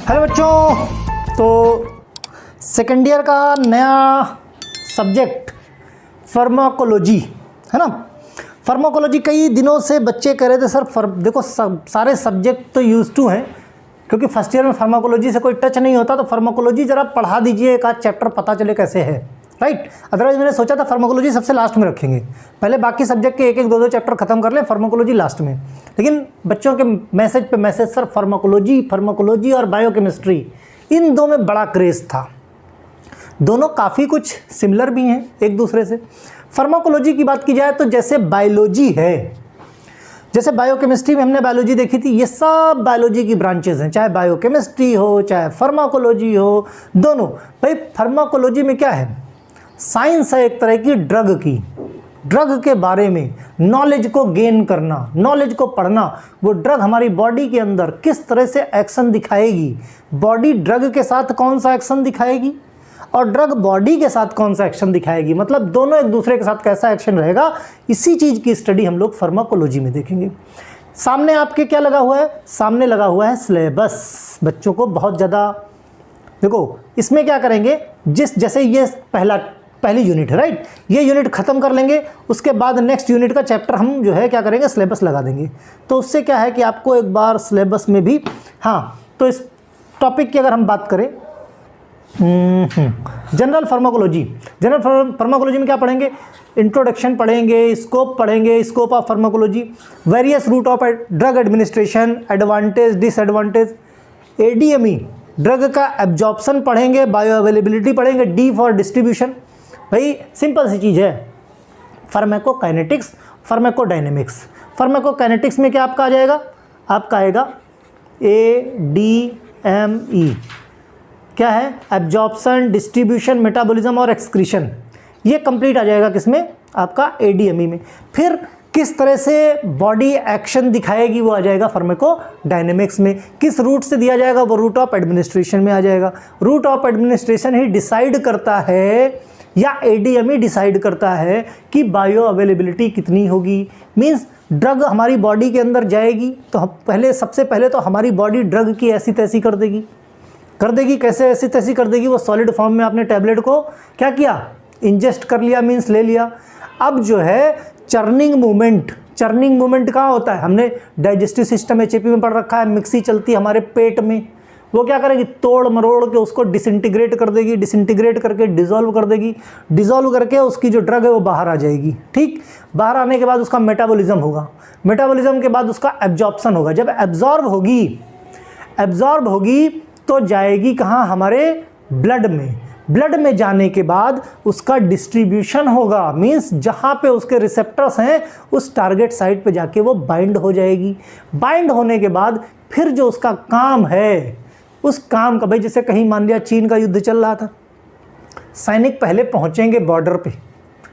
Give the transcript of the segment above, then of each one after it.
Hello बच्चों, तो second year का नया सब्जेक्ट फार्माकोलॉजी है ना। फार्माकोलॉजी कई दिनों से बच्चे कह रहे थे सर देखो सारे सब्जेक्ट तो यूज टू हैं, क्योंकि फर्स्ट ईयर में फार्माकोलॉजी से कोई टच नहीं होता, तो फार्माकोलॉजी ज़रा पढ़ा दीजिए, एक आध चैप्टर पता चले कैसे है, राइट। अदरवाइज मैंने सोचा था फार्माकोलॉजी सबसे लास्ट में रखेंगे, पहले बाकी सब्जेक्ट के एक एक दो दो चैप्टर खत्म कर लें, फार्माकोलॉजी लास्ट में। लेकिन बच्चों के मैसेज पे मैसेज, सर फार्माकोलॉजी और बायोकेमिस्ट्री, इन दो में बड़ा क्रेज़ था। दोनों काफ़ी कुछ सिमिलर भी हैं एक दूसरे से। फार्माकोलॉजी की बात की जाए तो जैसे बायोलॉजी है, जैसे बायोकेमिस्ट्री में हमने बायोलॉजी देखी थी, ये सब बायोलॉजी की ब्रांचेज हैं, चाहे बायोकेमिस्ट्री हो चाहे फार्माकोलॉजी हो, दोनों। भाई फार्माकोलॉजी में क्या है, साइंस है एक तरह की ड्रग के बारे में नॉलेज को गेन करना, नॉलेज को पढ़ना, वो ड्रग हमारी बॉडी के अंदर किस तरह से एक्शन दिखाएगी, बॉडी ड्रग के साथ कौन सा एक्शन दिखाएगी और ड्रग बॉडी के साथ कौन सा एक्शन दिखाएगी, मतलब दोनों एक दूसरे के साथ कैसा एक्शन रहेगा, इसी चीज़ की स्टडी हम लोग फार्माकोलॉजी में देखेंगे। सामने आपके क्या लगा हुआ है, सामने लगा हुआ है सिलेबस। बच्चों को बहुत ज़्यादा देखो, इसमें क्या करेंगे, जैसे ये पहली यूनिट है, राइट, ये यूनिट ख़त्म कर लेंगे, उसके बाद नेक्स्ट यूनिट का चैप्टर हम जो है क्या करेंगे, सिलेबस लगा देंगे। तो उससे क्या है कि आपको एक बार सिलेबस में भी, हाँ, तो इस टॉपिक की अगर हम बात करें, जनरल फार्माकोलॉजी में क्या पढ़ेंगे, इंट्रोडक्शन पढ़ेंगे, स्कोप पढ़ेंगे, scope of pharmacology, various route of drug administration, advantage disadvantage, ADME drug का एब्जॉर्प्शन पढ़ेंगे, बायो अवेलेबिलिटी पढ़ेंगे, डी फॉर डिस्ट्रीब्यूशन। भाई सिंपल सी चीज़ है, फार्माकोकाइनेटिक्स, फार्माकोडायनेमिक्स। फार्माकोकाइनेटिक्स में क्या आपका आ जाएगा, आपका आएगा ADME, क्या है, एब्जॉर्प्शन, डिस्ट्रीब्यूशन, मेटाबॉलिज्म और एक्सक्रीशन। ये कंप्लीट आ जाएगा किसमें, आपका ADME में। फिर किस तरह से बॉडी एक्शन दिखाएगी, वो आ जाएगा फार्माकोडायनेमिक्स में। किस रूट से दिया जाएगा, वो रूट ऑफ एडमिनिस्ट्रेशन में आ जाएगा। रूट ऑफ एडमिनिस्ट्रेशन ही डिसाइड करता है, या ADME डिसाइड करता है कि बायो अवेलेबिलिटी कितनी होगी। मींस ड्रग हमारी बॉडी के अंदर जाएगी तो सबसे पहले तो हमारी बॉडी ड्रग की ऐसी तैसी कर देगी। कैसे ऐसी तैसी कर देगी, वो सॉलिड फॉर्म में आपने टैबलेट को क्या किया, इंजेस्ट कर लिया, मींस ले लिया। अब जो है चर्निंग मूवमेंट कहाँ होता है, हमने डाइजेस्टिव सिस्टम HAP में पढ़ रखा है, मिक्सी चलती है हमारे पेट में, वो क्या करेगी, तोड़ मरोड़ के उसको डिसइंटीग्रेट कर देगी, डिसइंटीग्रेट करके डिज़ोल्व कर देगी, डिज़ोल्व करके उसकी जो ड्रग है वो बाहर आ जाएगी। ठीक, बाहर आने के बाद उसका मेटाबॉलिज्म होगा, मेटाबॉलिज्म के बाद उसका एब्जॉर्प्शन होगा। जब एब्जॉर्ब होगी तो जाएगी कहाँ, हमारे ब्लड में जाने के बाद उसका डिस्ट्रीब्यूशन होगा, मींस जहाँ पे उसके रिसेप्टर्स हैं उस टारगेट साइट पे जाके वो बाइंड हो जाएगी। बाइंड होने के बाद फिर जो उसका काम है, उस काम का, भाई जैसे कहीं मान लिया चीन का युद्ध चल रहा था, सैनिक पहले पहुँचेंगे बॉर्डर पे,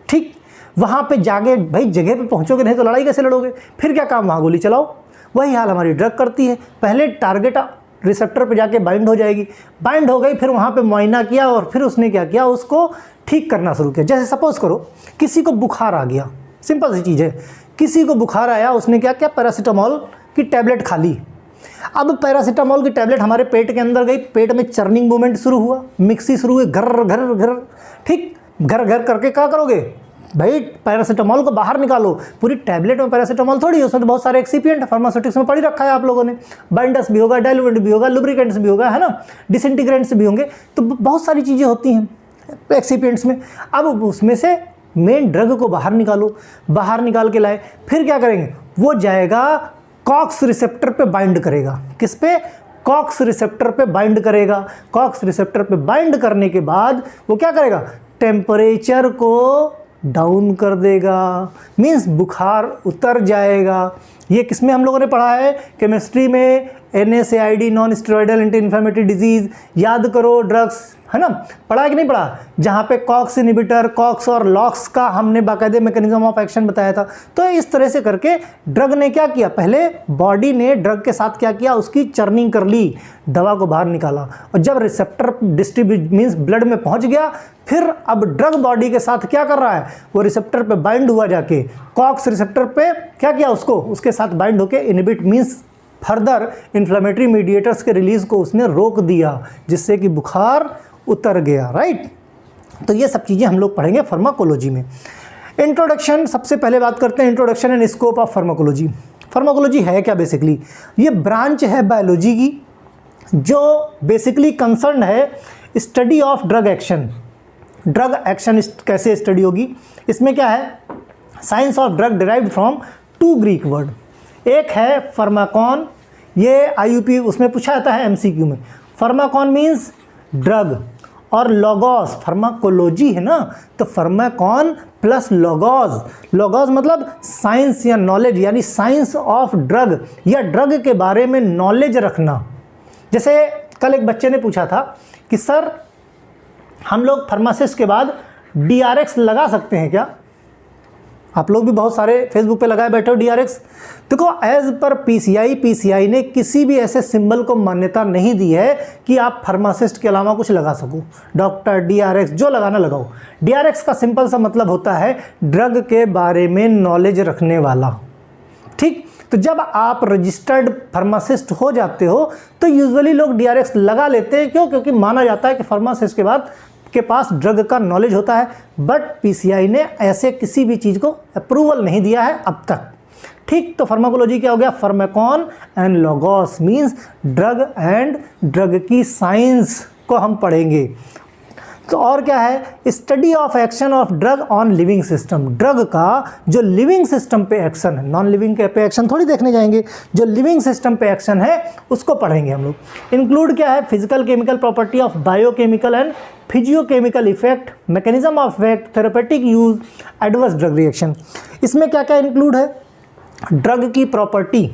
ठीक, वहाँ पे जाके भाई जगह पे पहुँचोगे नहीं तो लड़ाई कैसे लड़ोगे, फिर क्या काम, वहाँ गोली चलाओ। वही हाल हमारी ड्रग करती है, पहले टारगेट रिसेप्टर पे जाके बाइंड हो जाएगी, बाइंड हो गई, फिर वहाँ पे मुआयना किया और फिर उसने क्या किया, उसको ठीक करना शुरू किया। जैसे सपोज करो किसी को बुखार आ गया, सिंपल सी चीज़ है, किसी को बुखार आया, उसने क्या किया, पैरासीटामोल की टैबलेट खा ली। अब पैरासीटामोल की टैबलेट हमारे पेट के अंदर गई, पेट में चर्निंग मूवमेंट शुरू हुआ, मिक्सी शुरू हुई, घर, ठीक, घर करके क्या करोगे भाई, पैरासीटामोल को बाहर निकालो। पूरी टैबलेट में पैरासीटामोल थोड़ी है, उसमें तो बहुत सारे एक्सिपिएंट फार्मास्यूटिक्स में पढ़ ही रखा है आप लोगों ने, बाइंडर्स भी होगा, डाइल्यूएंट भी होगा, लुब्रिकेंट्स भी होगा, है ना, डिसइंटीग्रेंट्स भी होंगे, तो बहुत सारी चीज़ें होती हैं एक्सिपिएंट्स में। अब उसमें से मेन ड्रग को बाहर निकालो, बाहर निकाल के लाए, फिर क्या करेंगे, वो जाएगा कॉक्स रिसेप्टर पे बाइंड करेगा। किस पे, कॉक्स रिसेप्टर पे बाइंड करेगा। कॉक्स रिसेप्टर पे बाइंड करने के बाद वो क्या करेगा, टेम्परेचर को डाउन कर देगा, मीन्स बुखार उतर जाएगा। ये किस में हम लोगों ने पढ़ा है, केमिस्ट्री में, NSAID, non steroidal anti inflammatory disease, याद करो ड्रग्स, है ना, पढ़ा कि नहीं पढ़ा, जहाँ पे कॉक्स इनहिबिटर, कॉक्स और लॉक्स का हमने बाकायदे मैकेनिज्म ऑफ एक्शन बताया था। तो इस तरह से करके ड्रग ने क्या किया, पहले बॉडी ने ड्रग के साथ क्या किया, उसकी चर्निंग कर ली, दवा को बाहर निकाला, और जब रिसेप्टर डिस्ट्रीब्यूट मीन्स ब्लड में पहुँच गया, फिर अब ड्रग बॉडी के साथ क्या कर रहा है, वो रिसेप्टर पे बाइंड हुआ, जाके कॉक्स रिसेप्टर पे क्या किया, उसको उसके साथ बाइंड होके inhibit means further inflammatory mediators के रिलीज़ को उसने रोक दिया, जिससे कि बुखार उतर गया, राइट। तो ये सब चीज़ें हम लोग पढ़ेंगे फार्माकोलॉजी में। इंट्रोडक्शन, सबसे पहले बात करते हैं introduction and scope of pharmacology. Pharmacology है क्या? बेसिकली ये ब्रांच है बायोलॉजी की जो बेसिकली कंसर्न है study of drug action. Drug action कैसे स्टडी होगी? इसमें क्या है? Science of drug derived from 2 Greek word. एक है फार्माकॉन, ये आईयूपी उसमें पूछा जाता है एमसीक्यू में। फार्माकॉन मीन्स ड्रग, और लोगोस फार्माकोलॉजी है ना, तो फार्माकॉन प्लस लोगोस। लोगोस मतलब साइंस या नॉलेज, यानी साइंस ऑफ ड्रग या ड्रग के बारे में नॉलेज रखना। जैसे कल एक बच्चे ने पूछा था कि सर हम लोग फार्मासिस्ट के बाद DRX लगा सकते हैं क्या? आप लोग भी बहुत सारे फेसबुक पे लगाए बैठे हो DRX। देखो, एज पर PCI ने किसी भी ऐसे सिंबल को मान्यता नहीं दी है कि आप फार्मासिस्ट के अलावा कुछ लगा सको। डॉक्टर, DRX जो लगाना लगाओ। DRX का सिंपल सा मतलब होता है ड्रग के बारे में नॉलेज रखने वाला, ठीक। तो जब आप रजिस्टर्ड फार्मासिस्ट हो जाते हो तो यूजुअली लोग DRX लगा लेते हैं। क्यों? क्योंकि माना जाता है कि फार्मासिस्ट के बाद के पास ड्रग का नॉलेज होता है। बट PCI ने ऐसे किसी भी चीज़ को अप्रूवल नहीं दिया है अब तक, ठीक। तो फार्माकोलॉजी क्या हो गया? Pharmacon and logos means drug and drug की साइंस को हम पढ़ेंगे। तो और क्या है? Study of action of drug on living system. Drug का जो लिविंग सिस्टम पे एक्शन है, नॉन लिविंग के पे एक्शन थोड़ी देखने जाएंगे, जो लिविंग सिस्टम पे एक्शन है उसको पढ़ेंगे हम लोग। इंक्लूड क्या है? Physical chemical property of biochemical and physiochemical effect, mechanism of effect, therapeutic use, adverse drug reaction. इसमें क्या क्या इंक्लूड है? ड्रग की प्रॉपर्टी,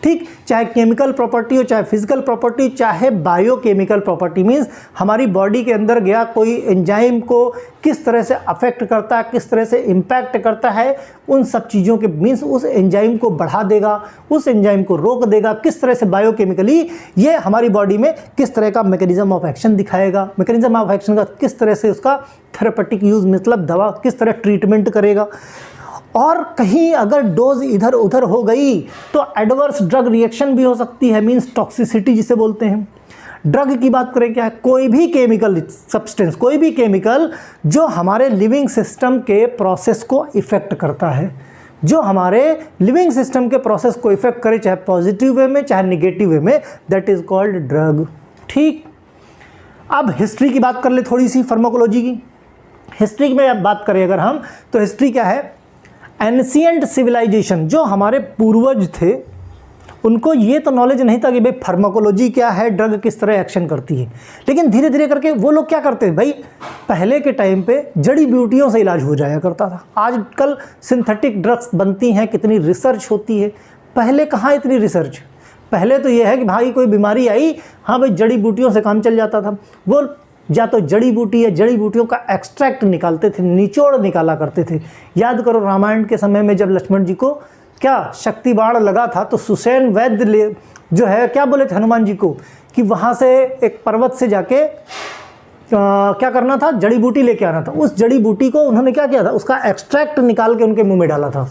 ठीक, चाहे केमिकल प्रॉपर्टी हो, चाहे फिजिकल प्रॉपर्टी, चाहे बायोकेमिकल प्रॉपर्टी। मीन्स हमारी बॉडी के अंदर गया कोई एंजाइम को किस तरह से अफेक्ट करता है, किस तरह से इम्पैक्ट करता है, उन सब चीज़ों के मीन्स उस एंजाइम को बढ़ा देगा, उस एंजाइम को रोक देगा, किस तरह से बायोकेमिकली ये हमारी बॉडी में किस तरह का मैकेनिज्म ऑफ एक्शन दिखाएगा, मैकेनिज्म ऑफ एक्शन का किस तरह से उसका थेरेपेटिक यूज़ मतलब दवा किस तरह ट्रीटमेंट करेगा। और कहीं अगर डोज इधर उधर हो गई तो एडवर्स ड्रग रिएक्शन भी हो सकती है, मींस टॉक्सिसिटी जिसे बोलते हैं। ड्रग की बात करें क्या है? कोई भी केमिकल सब्सटेंस, कोई भी केमिकल जो हमारे लिविंग सिस्टम के प्रोसेस को इफेक्ट करता है, जो हमारे लिविंग सिस्टम के प्रोसेस को इफेक्ट करे, चाहे पॉजिटिव वे में चाहे निगेटिव वे में, दैट इज कॉल्ड ड्रग, ठीक। अब हिस्ट्री की बात कर ले थोड़ी सी फार्माकोलॉजी की। हिस्ट्री में बात करें अगर हम, तो हिस्ट्री क्या है? एंशिएंट सिविलाइजेशन, जो हमारे पूर्वज थे उनको ये तो नॉलेज नहीं था कि भाई फार्माकोलॉजी क्या है, ड्रग किस तरह एक्शन करती है। लेकिन धीरे धीरे करके वो लोग क्या करते हैं भाई, पहले के टाइम पे जड़ी बूटियों से इलाज हो जाया करता था। आजकल सिंथेटिक ड्रग्स बनती हैं, कितनी रिसर्च होती है, पहले कहाँ इतनी रिसर्च। पहले तो ये है कि भाई कोई बीमारी आई, हाँ भाई जड़ी बूटियों से काम चल जाता था। वो या तो जड़ी बूटी या जड़ी बूटियों का एक्सट्रैक्ट निकालते थे, निचोड़ निकाला करते थे। याद करो रामायण के समय में जब लक्ष्मण जी को क्या शक्ति बाण लगा था तो सुसैन वैद्य जो है क्या बोले थे हनुमान जी को कि वहाँ से एक पर्वत से जाके क्या करना था, जड़ी बूटी लेके आना था। उस जड़ी बूटी को उन्होंने क्या किया था, उसका एक्सट्रैक्ट निकाल के उनके मुंह में डाला था,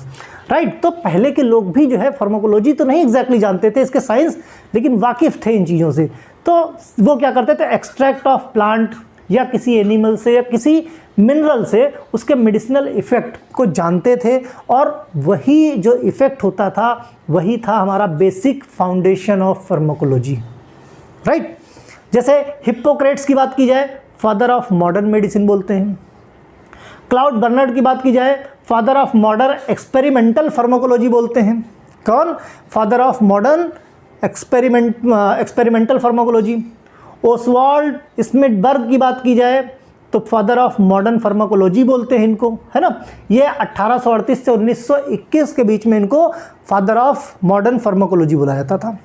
राइट। तो पहले के लोग भी जो है फार्माकोलॉजी तो नहीं एग्जैक्टली जानते थे इसके साइंस, लेकिन वाकिफ थे इन चीज़ों से। तो वो क्या करते थे, एक्सट्रैक्ट ऑफ प्लांट या किसी एनिमल से या किसी मिनरल से उसके मेडिसिनल इफ़ेक्ट को जानते थे, और वही जो इफ़ेक्ट होता था वही था हमारा basic foundation of pharmacology, right. जैसे हिप्पोक्रेट्स की बात की जाए, फादर ऑफ मॉडर्न मेडिसिन बोलते हैं। क्लाउड बर्नर्ड की बात की जाए, father of modern experimental pharmacology बोलते हैं। कौन? Father of modern experimental pharmacology. Oswald Schmiedeberg की बात की जाए तो फादर ऑफ मॉडर्न फार्माकोलॉजी बोलते हैं इनको, है ना। ये 1838 से 1921 के बीच में इनको फादर ऑफ मॉडर्न फार्माकोलॉजी बोला जाता था।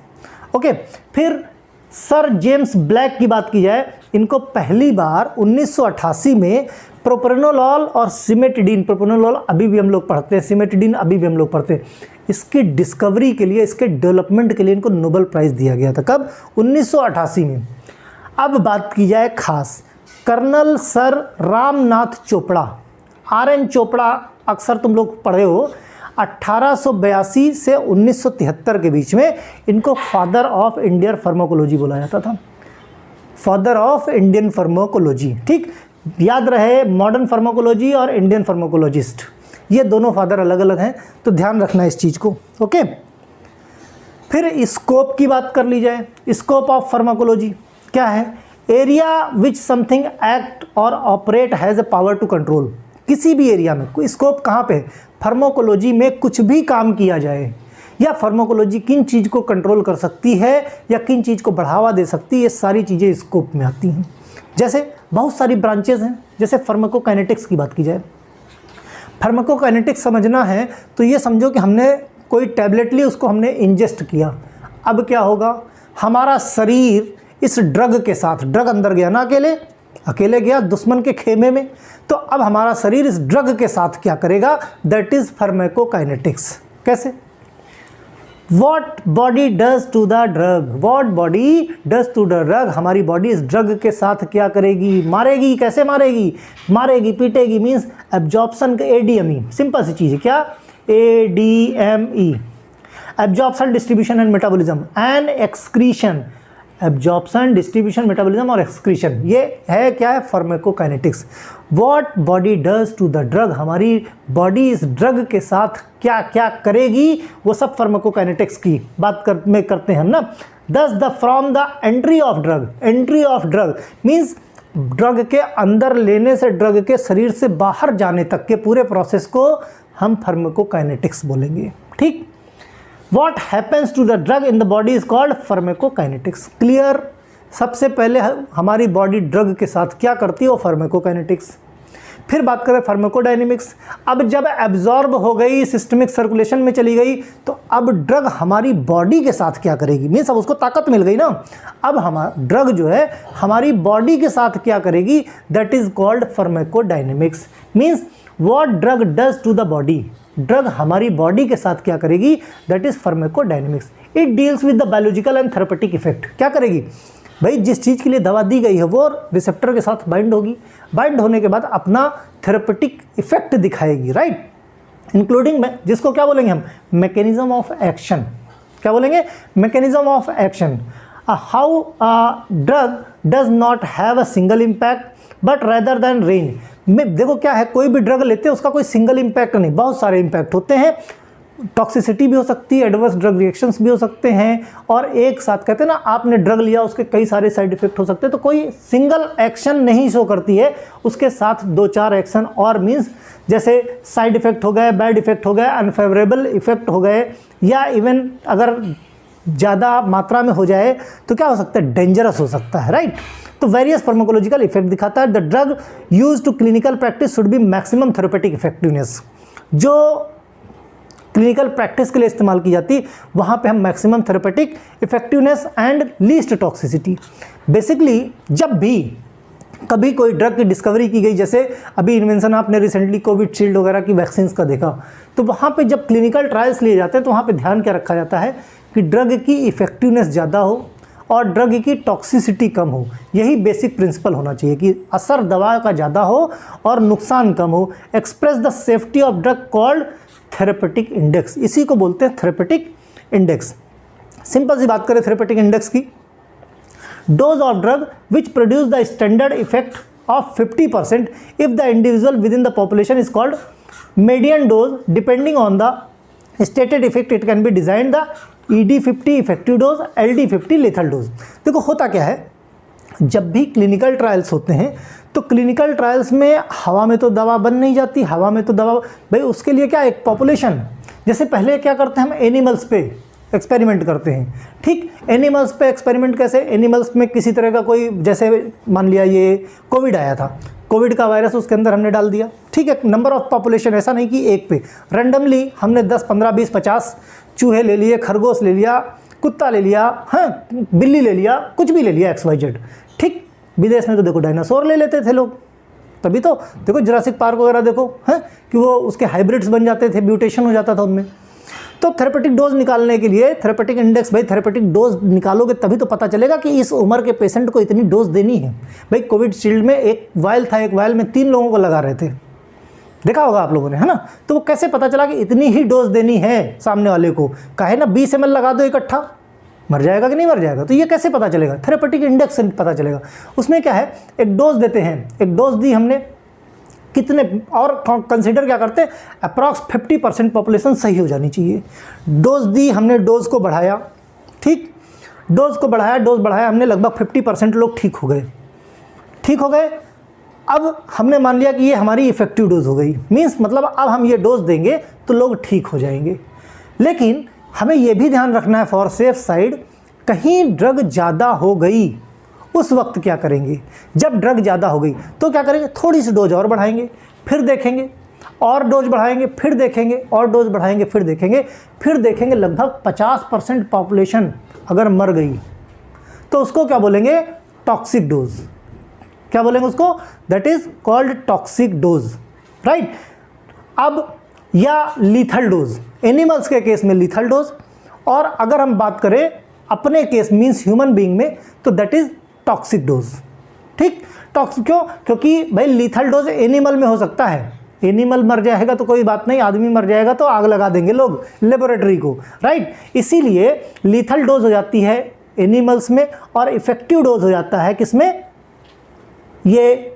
ओके, फिर सर जेम्स ब्लैक की बात की जाए, इनको पहली बार 1988 में प्रोप्रेनोलॉल और सिमेटिडीन, प्रोप्रेनोलॉल अभी भी हम लोग पढ़ते हैं, सिमेटिडीन अभी भी हम लोग पढ़ते हैं, इसकी डिस्कवरी के लिए, इसके डेवलपमेंट के लिए इनको नोबेल प्राइज़ दिया गया था। कब? 1988 में। अब बात की जाए खास, colonel sir Ramnath Chopra, RN Chopra अक्सर तुम लोग पढ़े हो। 1882 से 1973 के बीच में इनको फादर ऑफ इंडियन फार्माकोलॉजी बोला जाता था, फादर ऑफ इंडियन फार्माकोलॉजी। ठीक, याद रहे मॉडर्न फार्माकोलॉजी और इंडियन फार्माकोलॉजिस्ट, ये दोनों फादर अलग अलग हैं, तो ध्यान रखना इस चीज़ को। ओके, फिर स्कोप की बात कर ली जाए। स्कोप ऑफ फार्माकोलॉजी क्या है? एरिया विच समथिंग एक्ट और operate has a power to control. किसी भी एरिया में कोई स्कोप कहाँ पे? फार्माकोलॉजी में कुछ भी काम किया जाए या फार्माकोलॉजी किन चीज़ को कंट्रोल कर सकती है या किन चीज़ को बढ़ावा दे सकती है, ये सारी चीज़ें स्कोप में आती हैं। जैसे बहुत सारी ब्रांचेस हैं, जैसे फार्माकोकाइनेटिक्स की बात की जाए। फार्माकोकाइनेटिक्स समझना है तो ये समझो कि हमने कोई टैबलेट ली, उसको हमने इंजेस्ट किया। अब क्या होगा? हमारा शरीर इस ड्रग के साथ, ड्रग अंदर गया ना, अकेले गया दुश्मन के खेमे में, तो अब हमारा शरीर इस ड्रग के साथ क्या करेगा? That is pharmacokinetics. कैसे? What body does to the drug? What body does to the drug? हमारी बॉडी इस ड्रग के साथ क्या करेगी? मारेगी। कैसे मारेगी? मारेगी, पीटेगी, मीन्स एब्जॉर्प्शन का ADME, सिंपल सी चीज़ है। क्या? ADME, absorption, distribution and metabolism and excretion. Absorption, distribution, metabolism और एक्सक्रीशन, ये है क्या है? Pharmacokinetics. What body does to the drug, हमारी बॉडी इस ड्रग के साथ क्या क्या करेगी, वो सब फार्माकोकाइनेटिक्स की बात करते हैं हम ना। दस the from the entry of drug, entry of drug means drug के अंदर लेने से ड्रग के शरीर से बाहर जाने तक के पूरे प्रोसेस को हम फार्माकोकाइनेटिक्स बोलेंगे। ठीक, What happens to the drug in the body is called pharmacokinetics. Clear? सबसे पहले हमारी बॉडी ड्रग के साथ क्या करती है, वो फार्माकोकाइनेटिक्स। फिर बात करें फार्माकोडायनेमिक्स। अब जब एब्जॉर्ब हो गई, सिस्टमिक सर्कुलेशन में चली गई, तो अब ड्रग हमारी बॉडी के साथ क्या करेगी? मीन्स अब उसको ताकत मिल गई ना। अब हमारा ड्रग जो है हमारी बॉडी के साथ क्या करेगी? That is called pharmacodynamics. Means what drug does to the body, drug हमारी बॉडी के साथ क्या करेगी? That is pharmacodynamics. It deals with the biological and therapeutic effect. क्या करेगी भाई? जिस चीज़ के लिए दवा दी गई है वो रिसेप्टर के साथ बाइंड होगी, बाइंड होने के बाद अपना थेरेपेटिक इफेक्ट दिखाएगी, राइट, इंक्लूडिंग जिसको क्या बोलेंगे हम? Mechanism of action. क्या बोलेंगे? Mechanism of action. How drug does not have a single impact but rather than range. में देखो क्या है, कोई भी ड्रग लेते हैं उसका कोई सिंगल इम्पैक्ट नहीं, बहुत सारे इम्पैक्ट होते हैं। टॉक्सिसिटी भी हो सकती है, एडवर्स ड्रग रिएक्शंस भी हो सकते हैं, और एक साथ कहते हैं ना, आपने ड्रग लिया उसके कई सारे साइड इफेक्ट हो सकते हैं। तो कोई सिंगल एक्शन नहीं शो करती है, उसके साथ 2-4 एक्शन और मीन्स जैसे साइड इफेक्ट हो गए, बैड इफेक्ट हो गए, अनफेवरेबल इफेक्ट हो गए, या इवन अगर ज़्यादा मात्रा में हो जाए तो क्या हो सकता है? डेंजरस हो सकता है, राइट। तो वेरियस फार्माकोलॉजिकल इफेक्ट दिखाता है। The drug use to clinical practice should be maximum therapeutic effectiveness. जो क्लिनिकल प्रैक्टिस के लिए इस्तेमाल की जाती है वहाँ पे हम maximum therapeutic effectiveness and least toxicity. Basically जब भी कभी कोई ड्रग की डिस्कवरी की गई, जैसे अभी इन्वेंशन आपने रिसेंटली कोविशील्ड वगैरह की वैक्सीन का देखा, तो वहाँ पे जब क्लिनिकल ट्रायल्स लिए जाते हैं तो वहाँ पे ध्यान क्या रखा जाता है कि ड्रग की इफेक्टिवनेस ज़्यादा हो और ड्रग की टॉक्सिसिटी कम हो। यही बेसिक प्रिंसिपल होना चाहिए कि असर दवा का ज़्यादा हो और नुकसान कम हो। Express the safety of drug called therapeutic index, इसी को बोलते हैं थेरेपेटिक इंडेक्स। सिंपल सी बात करें थेरेपेटिक इंडेक्स की, dose of drug which produce the standard effect of 50% if the individual with in the population is called median dose. Depending on the stated effect it can be designed the ED50 effective dose, LD50 lethal dose. देखो होता क्या है, जब भी clinical trials होते हैं तो clinical trials में हवा में तो दवा बन नहीं जाती, हवा में तो दवा भाई उसके लिए क्या एक पॉपुलेशन, जैसे पहले क्या करते हैं हम एनिमल्स पे एक्सपेरिमेंट करते हैं, ठीक। एनिमल्स पे एक्सपेरिमेंट कैसे, एनिमल्स में किसी तरह का कोई, जैसे मान लिया ये कोविड आया था, कोविड का वायरस उसके अंदर हमने डाल दिया, ठीक है। नंबर ऑफ पॉपुलेशन, ऐसा नहीं कि एक पे, रैंडमली हमने 10, 15, 20, 50 चूहे ले लिए, खरगोश ले लिया, कुत्ता ले लिया, हाँ बिल्ली ले लिया, कुछ भी ले लिया XYZ, ठीक। विदेश में तो देखो डायनासोर ले लेते थे लोग, तभी तो देखो जुरासिक पार्क वगैरह देखो, हैं कि वो उसके हाइब्रिड्स बन जाते थे, म्यूटेशन हो जाता था उनमें। तो थेरेपेटिक डोज निकालने के लिए थेरेपेटिक इंडेक्स, भाई थेरेपेटिक डोज निकालोगे तभी तो पता चलेगा कि इस उम्र के पेशेंट को इतनी डोज देनी है। भाई कोविशील्ड में एक वायल था, एक वायल में 3 लोगों को लगा रहे थे, देखा होगा आप लोगों ने, है ना। तो वो कैसे पता चला कि इतनी ही डोज देनी है सामने वाले को, कहे ना 20 ml लगा दो इकट्ठा, मर जाएगा कि नहीं मर जाएगा। तो ये कैसे पता चलेगा, थेरेपेटिक इंडेक्स से पता चलेगा। उसमें क्या है, एक डोज देते हैं, एक डोज दी हमने, कितने, और कंसीडर क्या करते हैं, अप्रॉक्स 50% पॉपुलेशन सही हो जानी चाहिए। डोज दी हमने, डोज को बढ़ाया, ठीक, डोज को बढ़ाया, डोज बढ़ाया हमने, लगभग 50% लोग ठीक हो गए, ठीक हो गए। अब हमने मान लिया कि ये हमारी इफेक्टिव डोज हो गई, मीन्स मतलब अब हम ये डोज देंगे तो लोग ठीक हो जाएंगे। लेकिन हमें ये भी ध्यान रखना है फॉर सेफ साइड, कहीं ड्रग ज़्यादा हो गई उस वक्त क्या करेंगे। जब ड्रग ज़्यादा हो गई तो क्या करेंगे, थोड़ी सी डोज और बढ़ाएंगे, फिर देखेंगे, और डोज बढ़ाएंगे, फिर देखेंगे, और डोज बढ़ाएंगे, फिर देखेंगे, फिर देखेंगे लगभग 50% पॉपुलेशन अगर मर गई तो उसको क्या बोलेंगे, टॉक्सिक डोज। क्या बोलेंगे उसको, that is called toxic dose, right. अब या लीथल डोज, एनिमल्स के केस में लीथल डोज, और अगर हम बात करें अपने केस मीन्स ह्यूमन बीइंग में तो दैट इज टॉक्सिक डोज, ठीक। टॉक्सिक क्यों, क्योंकि भाई लीथल डोज एनिमल में हो सकता है, एनिमल मर जाएगा तो कोई बात नहीं, आदमी मर जाएगा तो आग लगा देंगे लोग लेबोरेटरी को, राइट। इसीलिए लीथल डोज हो जाती है एनिमल्स में और इफेक्टिव डोज हो जाता है किसमें, ये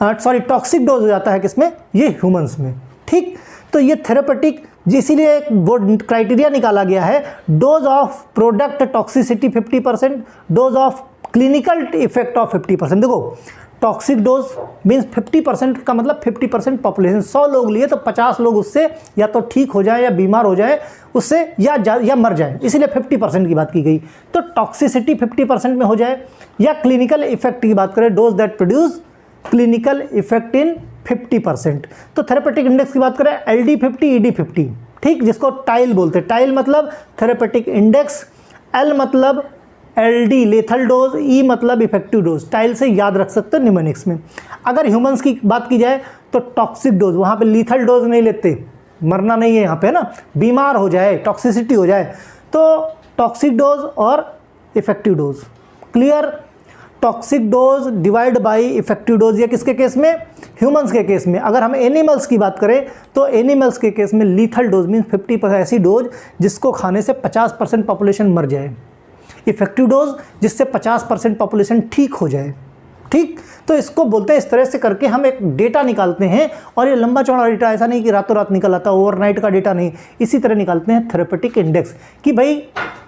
टॉक्सिक डोज हो जाता है किसमें, ये ह्यूमंस में, ठीक। तो ये थेरेपेटिक, इसीलिए एक वो क्राइटेरिया निकाला गया है, dose of product toxicity 50%, dose of clinical effect of 50%। देखो टॉक्सिक डोज मीन्स 50% का मतलब 50% पॉपुलेशन, 100 लोग लिए तो 50 लोग उससे या तो ठीक हो जाए या बीमार हो जाए उससे, या मर जाए, इसीलिए 50% की बात की गई। तो टॉक्सिसिटी 50% में हो जाए, या क्लिनिकल इफेक्ट की बात करें, dose that produce clinical effect in 50%। तो थेरेपेटिक इंडेक्स की बात करें LD50 ED50, ठीक, जिसको टाइल बोलते हैं। टाइल मतलब थेरेपेटिक इंडेक्स, L मतलब LD लेथल डोज, E मतलब इफेक्टिव डोज, टाइल से याद रख सकते हो निमोनिक्स में। अगर ह्यूमंस की बात की जाए तो टॉक्सिक डोज, वहाँ पे लीथल डोज नहीं लेते, मरना नहीं है यहाँ पे, है ना, बीमार हो जाए, टॉक्सिसिटी हो जाए, तो टॉक्सिक डोज और effective dose, clear. Toxic dose divide by effective dose, ये किसके केस में, ह्यूमंस के केस में। अगर हम एनिमल्स की बात करें तो एनिमल्स के केस में लीथल डोज मीन्स 50% ऐसी डोज जिसको खाने से 50% पॉपुलेशन मर जाए, इफेक्टिव डोज जिससे 50% पॉपुलेशन ठीक हो जाए, ठीक। तो इसको बोलते हैं, इस तरह से करके हम एक डेटा निकालते हैं, और ये लंबा चौड़ा डेटा, ऐसा नहीं कि रातों रात निकल आता, ओवरनाइट का डेटा नहीं, इसी तरह निकालते हैं थेरेपेटिक इंडेक्स कि भाई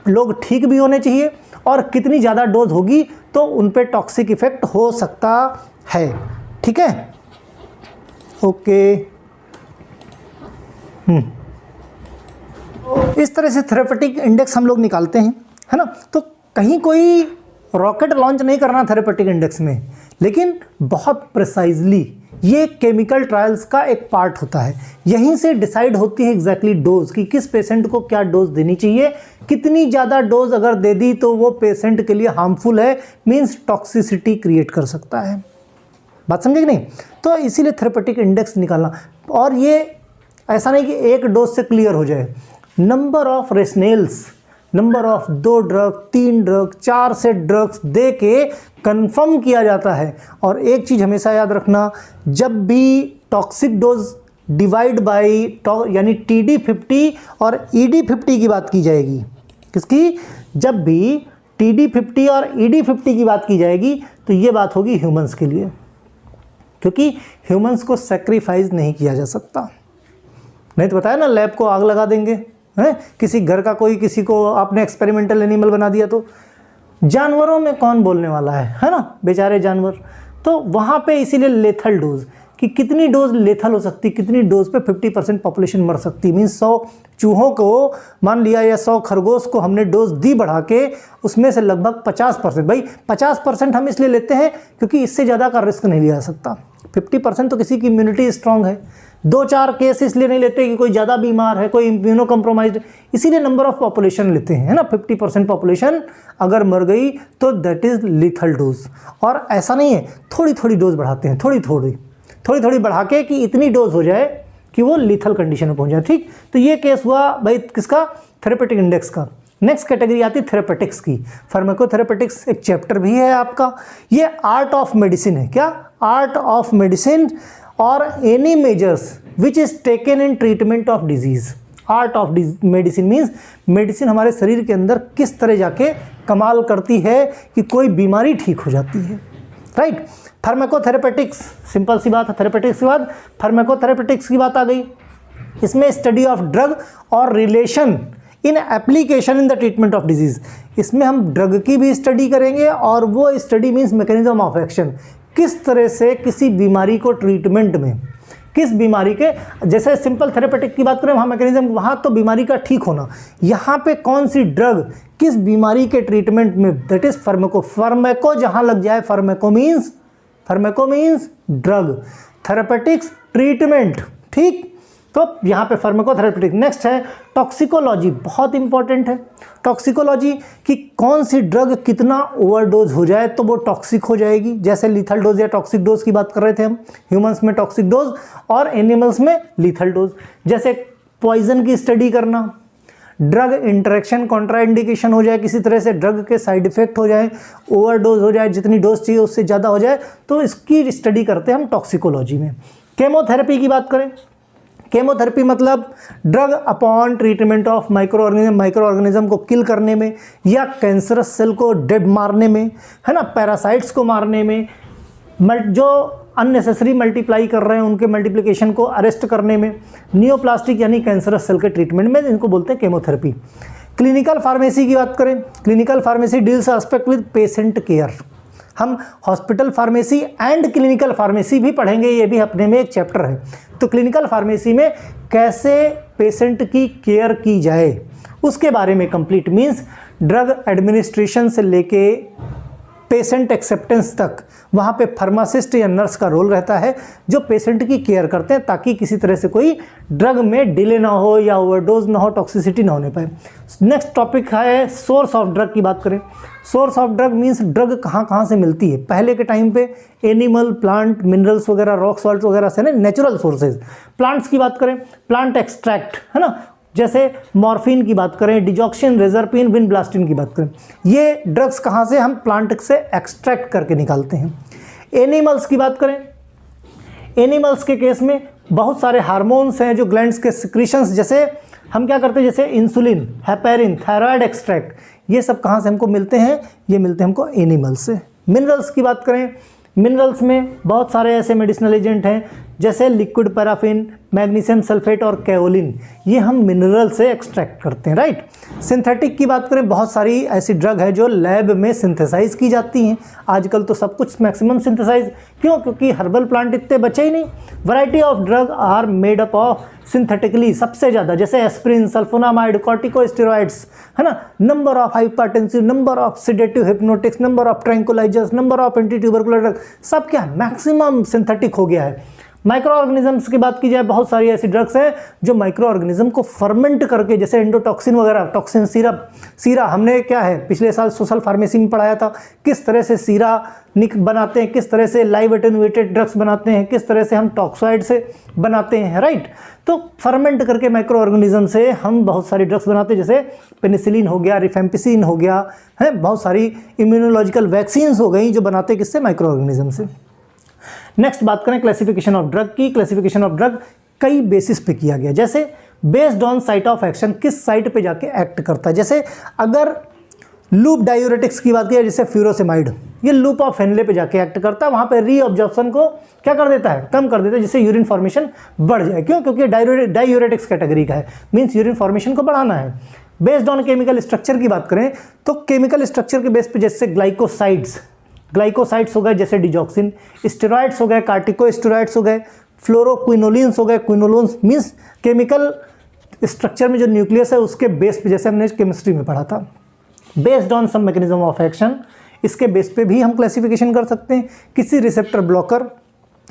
लोग ठीक भी होने चाहिए और कितनी ज़्यादा डोज होगी तो उन पे टॉक्सिक इफेक्ट हो सकता है, ठीक है, ओके। इस तरह से थेरेपेटिक इंडेक्स हम लोग निकालते हैं, है ना। तो कहीं कोई रॉकेट लॉन्च नहीं करना थेरेपेटिक इंडेक्स में, लेकिन बहुत प्रिसाइजली ये केमिकल ट्रायल्स का एक पार्ट होता है, यहीं से डिसाइड होती है एग्जैक्टली डोज कि किस पेशेंट को क्या डोज देनी चाहिए। कितनी ज़्यादा डोज अगर दे दी तो वो पेशेंट के लिए हार्मफुल है, मीन्स टॉक्सिसिटी क्रिएट कर सकता है, बात समझे कि नहीं। तो इसीलिए थेरेपेटिक इंडेक्स निकालना, और ये ऐसा नहीं कि एक डोज से क्लियर हो जाए, नंबर ऑफ रेसनेल्स, नंबर ऑफ 2 ड्रग 3 ड्रग 4 से ड्रग्स दे के कन्फर्म किया जाता है। और एक चीज़ हमेशा याद रखना, जब भी टॉक्सिक डोज डिवाइड बाय यानी TD50 और ED50 की बात की जाएगी, किसकी, जब भी TD50 और ED50 की बात की जाएगी तो ये बात होगी ह्यूमंस के लिए, क्योंकि ह्यूमंस को सेक्रीफाइस नहीं किया जा सकता। नहीं तो बताया ना, लैब को आग लगा देंगे, हैं, किसी घर का कोई किसी को आपने एक्सपेरिमेंटल एनिमल बना दिया तो जानवरों में कौन बोलने वाला है ना, बेचारे जानवर। तो वहाँ पे इसीलिए लेथल डोज कि कितनी डोज लेथल हो सकती, कितनी डोज पे 50% पॉपुलेशन मर सकती, मीन्स 100 चूहों को मान लिया या 100 खरगोश को हमने डोज दी बढ़ा के, उसमें से लगभग 50%, भाई 50% हम इसलिए लेते हैं क्योंकि इससे ज़्यादा का रिस्क नहीं लिया जा सकता। 50% तो किसी की इम्यूनिटी स्ट्रांग है, 2-4 केस इसलिए नहीं लेते कि कोई ज़्यादा बीमार है, कोई इम्यूनो कम्प्रोमाइज्ड, इसीलिए नंबर ऑफ पॉपुलेशन लेते हैं, है ना। 50% पॉपुलेशन अगर मर गई तो दैट इज़ लीथल डोज। और ऐसा नहीं है, थोड़ी थोड़ी डोज बढ़ाते हैं, थोड़ी थोड़ी बढ़ा के कि इतनी डोज हो जाए कि वो लीथल कंडीशन में पहुंच जाए, ठीक। तो ये केस हुआ भाई किसका, थेरेपेटिक इंडेक्स का। नेक्स्ट कैटेगरी आती है थेरेपेटिक्स की। फार्माकोथेरेपेटिक्स एक चैप्टर भी है आपका, ये आर्ट ऑफ मेडिसिन है। क्या, आर्ट ऑफ मेडिसिन और any measures which is taken in treatment of disease. Art of medicine means medicine हमारे शरीर के अंदर किस तरह जाके कमाल करती है कि कोई बीमारी ठीक हो जाती है, राइट। फार्माकोथेरेपेटिक्स, सिंपल सी बात है, थेरेपेटिक्स के बाद फार्माकोथेरेपेटिक्स की बात आ गई। इसमें स्टडी ऑफ ड्रग और relation in application in the treatment of disease. इसमें हम ड्रग की भी स्टडी करेंगे और वो study means mechanism of action, किस तरह से किसी बीमारी को ट्रीटमेंट में, किस बीमारी के, जैसे सिंपल थेरेपेटिक की बात करें वहाँ मैकेनिज्म, वहाँ तो बीमारी का ठीक होना, यहाँ पे कौन सी ड्रग किस बीमारी के ट्रीटमेंट में, दैट इज फार्माको। फार्माको जहाँ लग जाए, pharmaco means drug, therapeutics treatment, ठीक। तो यहाँ पे फार्माकोथेरेपेटिक। नेक्स्ट है टॉक्सिकोलॉजी, बहुत इंपॉर्टेंट है टॉक्सिकोलॉजी, कि कौन सी ड्रग कितना ओवरडोज हो जाए तो वो टॉक्सिक हो जाएगी। जैसे लीथल डोज या टॉक्सिक डोज की बात कर रहे थे हम, ह्यूमंस में टॉक्सिक डोज और एनिमल्स में लीथल डोज। जैसे पॉइजन की स्टडी करना, ड्रग इंटरेक्शन कॉन्ट्राइंडिकेशन हो जाए, किसी तरह से ड्रग के साइड इफेक्ट हो जाए, ओवरडोज हो जाए, जितनी डोज चाहिए उससे ज़्यादा हो जाए, तो इसकी स्टडी करते हैं हम टॉक्सिकोलॉजी में। केमोथेरेपी की बात करें, केमोथेरेपी मतलब drug upon treatment of micro organism को किल करने में, या कैंसरस सेल को डेड मारने में, है ना, पैरासाइट्स को मारने में, जो अननेसेसरी मल्टीप्लाई कर रहे हैं उनके मल्टीप्लिकेशन को अरेस्ट करने में, नियोप्लास्टिक यानी कैंसरस सेल के ट्रीटमेंट में, इनको बोलते हैं केमोथेरेपी। क्लिनिकल फार्मेसी की बात करें, clinical pharmacy deals aspect with patient care. हम hospital pharmacy and clinical pharmacy भी पढ़ेंगे, ये भी अपने में एक चैप्टर है। तो क्लिनिकल फार्मेसी में कैसे पेशेंट की केयर की जाए उसके बारे में कंप्लीट, मीन्स ड्रग एडमिनिस्ट्रेशन से लेके पेशेंट एक्सेप्टेंस तक वहाँ पे फार्मासिस्ट या नर्स का रोल रहता है जो पेशेंट की केयर करते हैं, ताकि किसी तरह से कोई ड्रग में डिले ना हो या ओवरडोज ना हो, टॉक्सिसिटी ना होने पाए। नेक्स्ट टॉपिक है सोर्स ऑफ ड्रग की बात करें। Source of drug means drug कहाँ से मिलती है। पहले के टाइम पे एनिमल, प्लांट, मिनरल्स वगैरह, रॉक सॉल्ट वगैरह से ना नेचुरल सोर्सेज। प्लांट्स की बात करें, प्लांट एक्सट्रैक्ट, है ना, जैसे मॉर्फिन की बात करें, डिजॉक्सिन, रेजरपिन, विनब्लास्टिन की बात करें, ये ड्रग्स कहाँ से हम प्लांट से एक्सट्रैक्ट करके निकालते हैं। एनिमल्स की बात करें, एनिमल्स के केस में बहुत सारे हार्मोन्स हैं जो ग्लैंड्स के सिक्रीशंस, जैसे हम क्या करते हैं, जैसे इंसुलिन, हेपेरिन, थायराइड एक्सट्रैक्ट, ये सब कहाँ से हमको मिलते हैं, ये मिलते हैं हमको एनिमल्स से। मिनरल्स की बात करें, मिनरल्स में बहुत सारे ऐसे मेडिसिनल एजेंट हैं जैसे लिक्विड पैराफिन, मैग्नीशियम सल्फेट और कैओलिन, ये हम मिनरल से एक्सट्रैक्ट करते हैं, राइट। सिंथेटिक की बात करें, बहुत सारी ऐसी ड्रग है जो लैब में सिंथेसाइज की जाती हैं। आजकल तो सब कुछ मैक्सिमम सिंथेसाइज, क्यों, क्योंकि हर्बल प्लांट इतने बचे ही नहीं। Variety of drug are made up of synthetically, सबसे ज़्यादा, जैसे एस्प्रिन, सल्फोनामाइड, कॉर्टिकोस्टेरॉइड्स, है ना, number of hypertensive, number of sedative hypnotics, number of tranquillisers, number of anti tubercular drug, सब क्या मैक्सिमम सिंथेटिक हो गया है। माइक्रो ऑर्गेनिजम्स की बात की जाए, बहुत सारी ऐसी ड्रग्स हैं जो माइक्रो ऑर्गेनिज्म को फर्मेंट करके, जैसे एंडोटॉक्सिन वगैरह, टॉक्सिन सीरा हमने क्या है पिछले साल सोशल फार्मेसी में पढ़ाया था, किस तरह से सीरा बनाते हैं, किस तरह से लाइव एटेन्यूएटेड ड्रग्स बनाते हैं, किस तरह से हम टॉक्सॉइड से बनाते हैं, राइट। तो फर्मेंट करके माइक्रो ऑर्गेनिज्म से हम बहुत सारी ड्रग्स बनाते हैं, जैसे पेनिसिलिन हो गया, रिफेम्पिसिन हो गया, है, बहुत सारी इम्यूनोलॉजिकल वैक्सीन्स हो गई जो बनाते हैं किससे, माइक्रो ऑर्गेनिज्म से। नेक्स्ट बात करें क्लासिफिकेशन ऑफ ड्रग की। क्लासिफिकेशन ऑफ ड्रग कई बेसिस पे किया गया, जैसे based on site of action, किस साइट पे जाके एक्ट करता है। जैसे अगर लूप डायूरेटिक्स की बात की, जैसे फ्यूरोसेमाइड, ये लूप ऑफ हेनले पे जाके एक्ट करता है, वहाँ पे रीअब्जॉर्प्शन को क्या कर देता है, कम कर देता है, जिससे यूरिन फॉर्मेशन बढ़ जाए। क्यों, क्योंकि डायूरेटिक्स कैटेगरी का है, मीन्स यूरिन फॉर्मेशन को बढ़ाना है। बेस्ड ऑन केमिकल स्ट्रक्चर की बात करें तो केमिकल स्ट्रक्चर के बेस पे, जैसे ग्लाइकोसाइड्स हो गए, जैसे डिजॉक्सिन, स्टेरॉइड्स हो गए, कार्टिकोस्टेरॉइड्स हो गए, फ्लोरोक्विनोलिन्स हो गए, क्विनोलोन्स, मीन्स केमिकल स्ट्रक्चर में जो न्यूक्लियस है उसके बेस पे, जैसे हमने केमिस्ट्री में पढ़ा था। Based on some mechanism of action, इसके बेस पे भी हम क्लासिफिकेशन कर सकते हैं। किसी रिसेप्टर ब्लॉकर,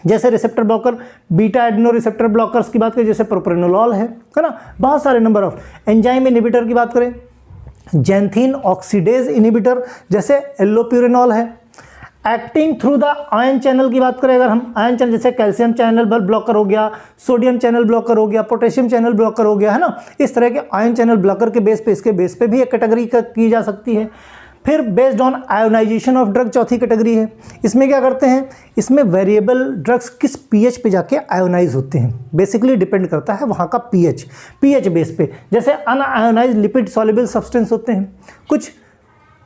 जैसे receptor blocker, beta adreno receptor blockers की बात करें, जैसे प्रोप्रेनोलॉल है ना, बहुत सारे नंबर ऑफ। एंजाइम इनिबिटर की बात करें, जैंथीन ऑक्सीडेज इनिबिटर, जैसे एल्लोप्यूरिनॉल है। Acting through the ion channel की बात करें, अगर हम आयन चैनल, जैसे कैल्शियम चैनल ब्लॉकर हो गया, सोडियम चैनल ब्लॉकर हो गया, पोटेशियम चैनल ब्लॉकर हो गया, है ना, इस तरह के आयन चैनल ब्लॉकर के बेस पे, इसके बेस पे भी एक कैटेगरी की जा सकती है। फिर based on ionisation of drug चौथी कैटेगरी है। इसमें क्या करते हैं, इसमें वेरिएबल ड्रग्स किस पीएच पे जाके आयोनाइज होते हैं, बेसिकली डिपेंड करता है वहाँ का पीएच बेस पे। जैसे अनआयोनाइज लिपिड सॉल्युबल सब्सटेंस होते हैं, कुछ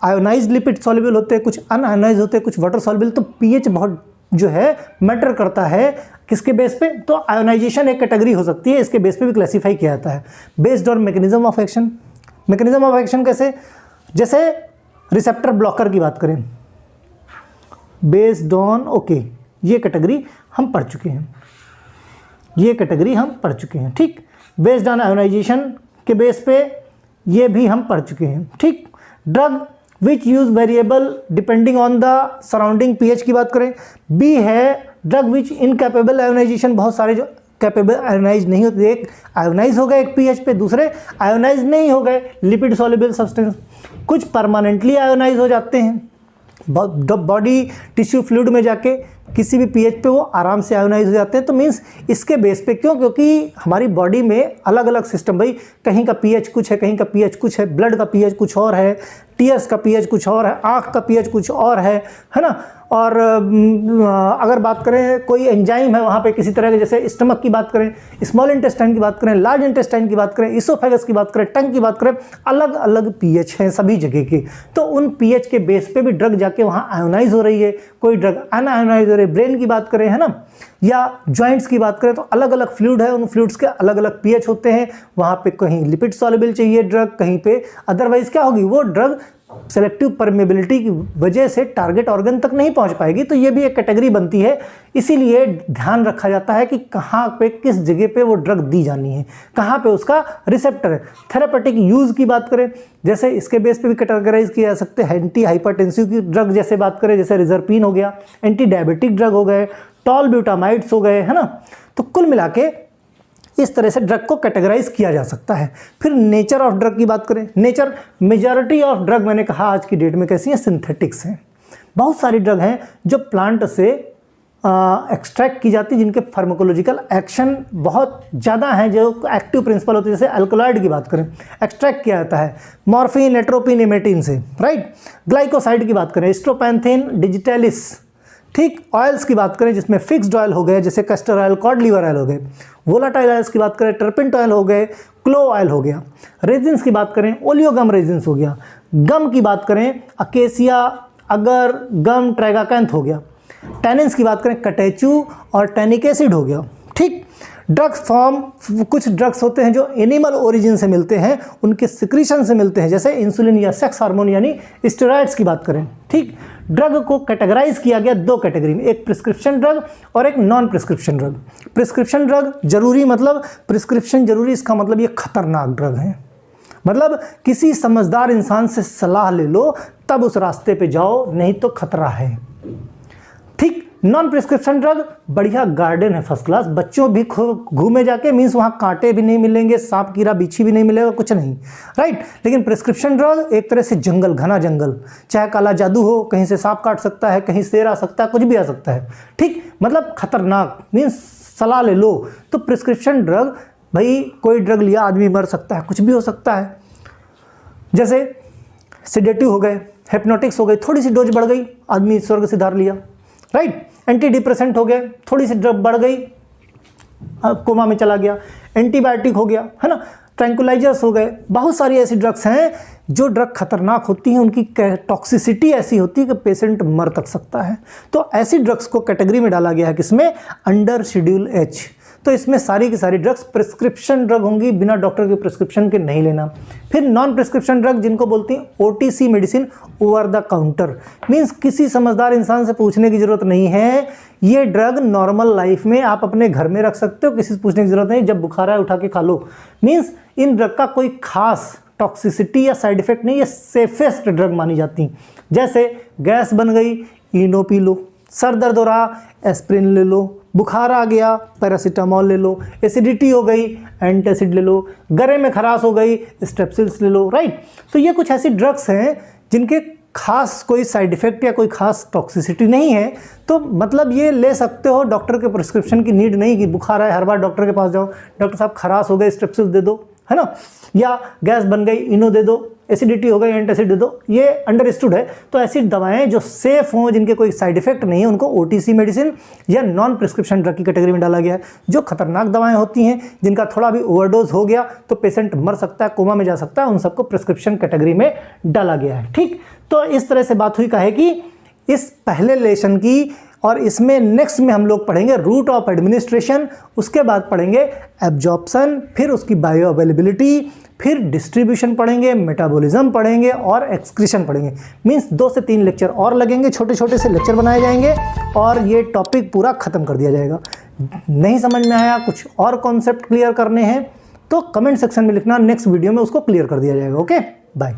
आयोनाइज लिपिड सॉल्युबल होते हैं, कुछ अनआयोनाइज होते हैं, कुछ वाटर सॉल्युबल। तो पीएच बहुत जो है मैटर करता है किसके बेस पे, तो आयोनाइजेशन एक कैटेगरी हो सकती है, इसके बेस पे भी क्लासीफाई किया जाता है। Based on mechanism of action, mechanism of action कैसे, जैसे रिसेप्टर ब्लॉकर की बात करें, बेस्ड ऑन ओके, ये कैटेगरी हम पढ़ चुके हैं, ये कैटेगरी हम पढ़ चुके हैं, ठीक। बेस्ड ऑन आयोनाइजेशन के बेस पे ये भी हम पढ़ चुके हैं, ठीक। Drug which use variable depending on the surrounding pH की बात करें। बी है ड्रग विच इनकैपेबल आयोनाइजेशन, बहुत सारे जो कैपेबल आयोनाइज नहीं होते, एक आयोनाइज हो गए एक पीएच पे, दूसरे आयोनाइज नहीं हो गए, लिपिड सॉल्युबल सब्सटेंस। कुछ परमानेंटली आयोनाइज हो जाते हैं, बॉडी टिश्यू फ्लूइड में जाके किसी भी पीएच पे वो आराम से आयोनाइज हो जाते हैं। तो मीन्स इसके बेस पे क्यों, क्योंकि हमारी बॉडी में अलग अलग सिस्टम, भाई कहीं का पीएच कुछ है, कहीं का पीएच कुछ है, ब्लड का पीएच कुछ और है, टीयर्स का पीएच कुछ और है, आँख का पीएच कुछ और है ना। और अगर बात करें कोई एंजाइम है वहाँ पे किसी तरह के, जैसे स्टमक की बात करें, स्मॉल इंटेस्टाइन की बात करें, लार्ज इंटेस्टाइन की बात करें, इसोफेगस की बात करें, टंग की बात करें, अलग अलग पीएच हैं सभी जगह के। तो उन पीएच के बेस पे भी ड्रग जाके वहाँ आयोनाइज हो रही है, कोई ड्रग अनआयोनाइज हो रही है। ब्रेन की बात करें है ना, या जॉइंट्स की बात करें तो अलग अलग फ्लूइड है, उन फ्लूइड्स के अलग अलग पीएच होते हैं। वहाँ पे कहीं लिपिड सॉल्युबल चाहिए ड्रग, कहीं पे अदरवाइज क्या होगी, वो ड्रग सेलेक्टिव परमेबिलिटी की वजह से टारगेट ऑर्गन तक नहीं पहुंच पाएगी। तो ये भी एक कैटेगरी बनती है, इसीलिए ध्यान रखा जाता है कि कहाँ पे किस जगह पे वो ड्रग दी जानी है, कहाँ पे उसका रिसेप्टर है। थेरापेटिक यूज़ की बात करें, जैसे इसके बेस पे भी कैटेगराइज किया जा सकते हैं। एंटी हाइपरटेंसिव की ड्रग जैसे बात करें, जैसे रिजर्पिन हो गया, एंटी डायबिटिक ड्रग हो गए, टॉल ब्यूटामाइड्स हो गए, है ना। तो कुल मिला के इस तरह से ड्रग को कैटेगराइज किया जा सकता है। फिर नेचर ऑफ ड्रग की बात करें, नेचर मेजॉरिटी ऑफ ड्रग मैंने कहा आज की डेट में कैसी हैं, सिंथेटिक्स हैं। बहुत सारी ड्रग हैं जो प्लांट से एक्सट्रैक्ट की जाती है, जिनके फार्माकोलॉजिकल एक्शन बहुत ज़्यादा हैं, जो एक्टिव प्रिंसिपल होते हैं। जैसे अल्कोलॉइड की बात करें, एक्सट्रैक्ट किया जाता है मॉर्फिन, एट्रोपिन, इमेटिन से, राइट। ग्लाइकोसाइड की बात करें, स्ट्रोपैंथेन, डिजिटैलिस, ठीक। ऑयल्स की बात करें जिसमें फिक्स्ड ऑयल हो गए, जैसे castor oil, cod liver oil हो गए। वोलाटाइल ऑयल्स की बात करें, टर्पेंट ऑयल हो गए, क्लो ऑयल हो गया। रेजिन्स की बात करें, ओलियोगम रेजिन्स हो गया। गम की बात करें, अकेसिया, अगर, गम, ट्रैगाकैंथ हो गया। टैनिन्स की बात करें, कटेचू और टैनिक एसिड हो गया, ठीक। ड्रग्स फॉर्म, कुछ ड्रग्स होते हैं जो एनिमल ओरिजिन से मिलते हैं, उनके सिक्रीशन से मिलते हैं, जैसे इंसुलिन या सेक्स हार्मोन यानी स्टेरॉइड्स की बात करें, ठीक। ड्रग को कैटेगराइज किया गया दो कैटेगरी में, एक प्रिस्क्रिप्शन ड्रग और एक non prescription drug. Prescription drug जरूरी, मतलब प्रिस्क्रिप्शन जरूरी, इसका मतलब ये खतरनाक ड्रग है, मतलब किसी समझदार इंसान से सलाह ले लो तब उस रास्ते पे जाओ, नहीं तो खतरा है, ठीक। नॉन प्रिस्क्रिप्शन ड्रग बढ़िया गार्डन है, फर्स्ट क्लास, बच्चों भी घूमे जाके, मीन्स वहाँ कांटे भी नहीं मिलेंगे, सांप कीड़ा बिच्छी भी नहीं मिलेगा, कुछ नहीं, राइट। लेकिन प्रिस्क्रिप्शन ड्रग एक तरह से जंगल, घना जंगल, चाहे काला जादू हो, कहीं से सांप काट सकता है, कहीं शेर आ सकता है, कुछ भी आ सकता है, ठीक। मतलब खतरनाक, मीन्स सलाह ले लो। तो प्रिस्क्रिप्शन ड्रग, भाई कोई ड्रग लिया आदमी मर सकता है, कुछ भी हो सकता है। जैसे सेडेटिव हो गए, हिप्नोटिक्स हो गए, थोड़ी सी डोज बढ़ गई, आदमी स्वर्ग से धार लिया, राइट। एंटी डिप्रेसेंट हो गए, थोड़ी सी ड्रग बढ़ गई, कोमा में चला गया। एंटीबायोटिक हो गया, है ना। ट्रैंकुलाइजर्स हो गए। बहुत सारी ऐसी ड्रग्स हैं जो ड्रग खतरनाक होती हैं, उनकी टॉक्सिसिटी ऐसी होती है कि पेशेंट मर तक सकता है। तो ऐसी ड्रग्स को कैटेगरी में डाला गया है, किसमें, अंडर शेड्यूल एच। तो इसमें सारी की सारी ड्रग्स प्रिस्क्रिप्शन ड्रग होंगी, बिना डॉक्टर के प्रिस्क्रिप्शन के नहीं लेना। फिर नॉन प्रिस्क्रिप्शन ड्रग, जिनको बोलती हैं OTC medicine, over the counter, means किसी समझदार इंसान से पूछने की जरूरत नहीं है। ये ड्रग नॉर्मल लाइफ में आप अपने घर में रख सकते हो, किसी से पूछने की जरूरत नहीं, जब बुखार आए उठा के खा लो। मीन्स इन ड्रग का कोई खास टॉक्सिसिटी या साइड इफेक्ट नहीं, ये सेफेस्ट ड्रग मानी जाती। जैसे गैस बन गई, इनो पी लो, सर दर्द हो रहा, एस्प्रिन ले लो, बुखार आ गया, पैरासीटामोल ले लो, एसिडिटी हो गई, एंटासिड ले लो, गले में खराश हो गई, स्ट्रेप्सिल्स ले लो, राइट। तो ये कुछ ऐसी ड्रग्स हैं जिनके खास कोई साइड इफेक्ट या कोई खास टॉक्सिसिटी नहीं है, तो मतलब ये ले सकते हो, डॉक्टर के प्रिस्क्रिप्शन की नीड नहीं कि बुखार आए हर बार डॉक्टर के पास जाओ, डॉक्टर साहब खराश हो गए, स्ट्रेप्सिल्स दे दो, है ना, या गैस बन गई, इनो दे दो, एसिडिटी हो गई एंटासिड दे दो, ये अंडरस्टूड है। तो ऐसी दवाएं जो सेफ हों, जिनके कोई साइड इफेक्ट नहीं है, उनको ओटीसी मेडिसिन या नॉन प्रिस्क्रिप्शन ड्रग की कैटेगरी में डाला गया है। जो खतरनाक दवाएं होती हैं, जिनका थोड़ा भी ओवरडोज हो गया तो पेशेंट मर सकता है, कोमा में जा सकता है, उन सबको प्रिस्क्रिप्शन कैटेगरी में डाला गया है। ठीक, तो इस तरह से बात हुई कहे कि इस पहले लेसन की, और इसमें नेक्स्ट में हम लोग पढ़ेंगे रूट ऑफ एडमिनिस्ट्रेशन, उसके बाद पढ़ेंगे एब्जॉर्प्शन, फिर उसकी बायो अवेलेबिलिटी, फिर डिस्ट्रीब्यूशन पढ़ेंगे, मेटाबॉलिज्म पढ़ेंगे और एक्सक्रीशन पढ़ेंगे। मींस 2 से 3 लेक्चर और लगेंगे, छोटे छोटे से लेक्चर बनाए जाएंगे और ये टॉपिक पूरा ख़त्म कर दिया जाएगा। नहीं समझ में आया, कुछ और कॉन्सेप्ट क्लियर करने हैं तो कमेंट सेक्शन में लिखना, नेक्स्ट वीडियो में उसको क्लियर कर दिया जाएगा। Okay, bye.